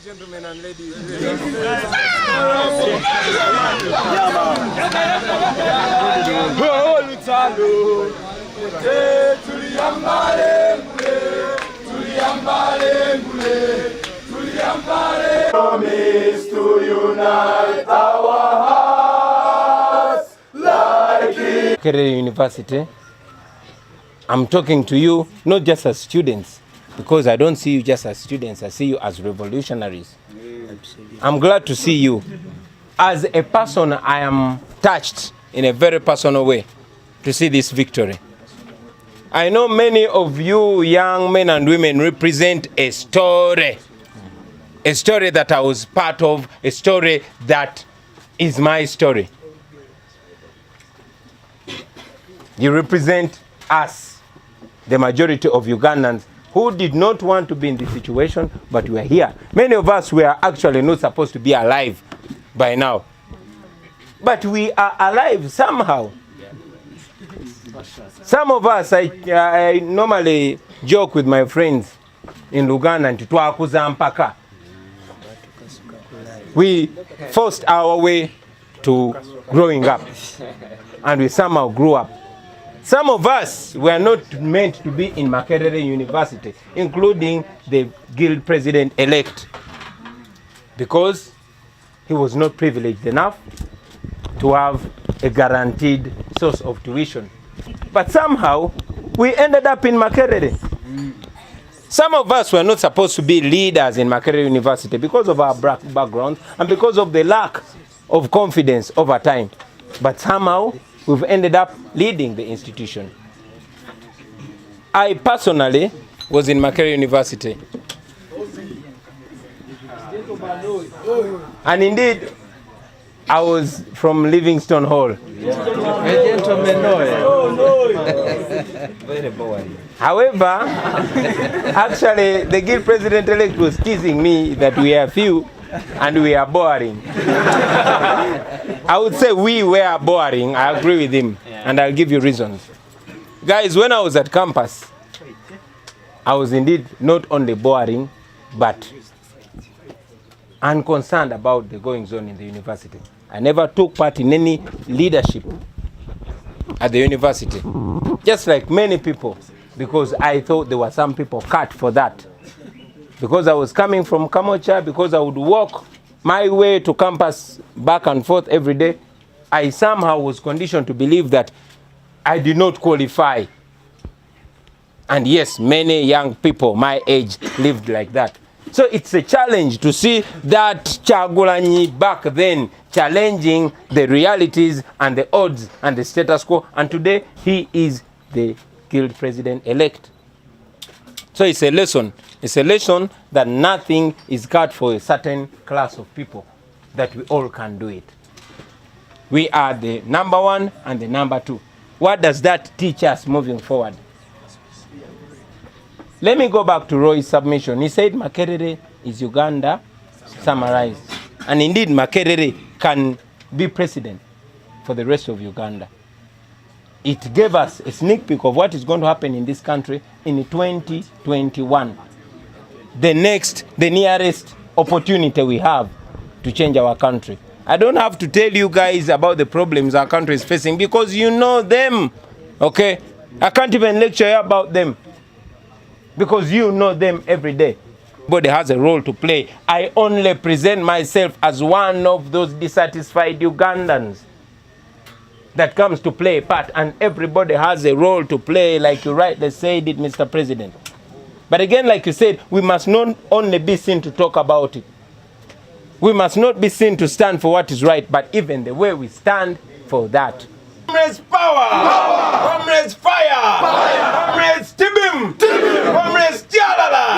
Gentlemen and ladies. Promise to unite our hearts like Makerere University. I'm talking to you not just as students, because I don't see you just as students, I see you as revolutionaries. I'm glad to see you. As a person, I am touched in a very personal way to see this victory. I know many of you young men and women represent a story that I was part of, a story that is my story. You represent us, the majority of Ugandans who did not want to be in this situation, but we are here. Many of us were actually not supposed to be alive by now. But we are alive somehow. Some of us, I normally joke with my friends in Luganda, and twakuza mpaka. We forced our way to growing up, and we somehow grew up. Some of us were not meant to be in Makerere University, including the guild president-elect, because he was not privileged enough to have a guaranteed source of tuition. But somehow, we ended up in Makerere. Some of us were not supposed to be leaders in Makerere University because of our background and because of the lack of confidence over time. But somehow, we've ended up leading the institution. I personally was in Makerere University. And indeed, I was from Livingstone Hall. Very boring. However, actually, the guild president-elect was teasing me that we are few and we are boring. I would say we were boring. I agree with him, and I'll give you reasons. Guys, when I was at campus, I was indeed not only boring, but unconcerned about the goings on in the university. I never took part in any leadership at the university, just like many people, because I thought there were some people cut for that. Because I was coming from Kamocha, because I would walk my way to campus back and forth every day, I somehow was conditioned to believe that I did not qualify. And yes, many young people my age lived like that. So it's a challenge to see that Kyagulanyi back then challenging the realities and the odds and the status quo, and today he is the guild president-elect. So it's a lesson. It's a lesson that nothing is cut for a certain class of people, that we all can do it. We are the number one and the number two. What does that teach us moving forward? Let me go back to Roy's submission. He said Makerere is Uganda summarized. And indeed, Makerere can be president for the rest of Uganda. It gave us a sneak peek of what is going to happen in this country in 2021. The nearest opportunity we have to change our country. I don't have to tell you guys about the problems our country is facing because you know them, okay? I can't even lecture you about them because you know them every day. Everybody has a role to play. I only present myself as one of those dissatisfied Ugandans that comes to play a part, and everybody has a role to play, like you rightly said it, Mr. President. But again, like you said, we must not only be seen to talk about it. We must not be seen to stand for what is right, but even the way we stand for that. Comrades power! Power! Comrades fire! Fire! Comrades tibim! Tibim! Comrades tialala!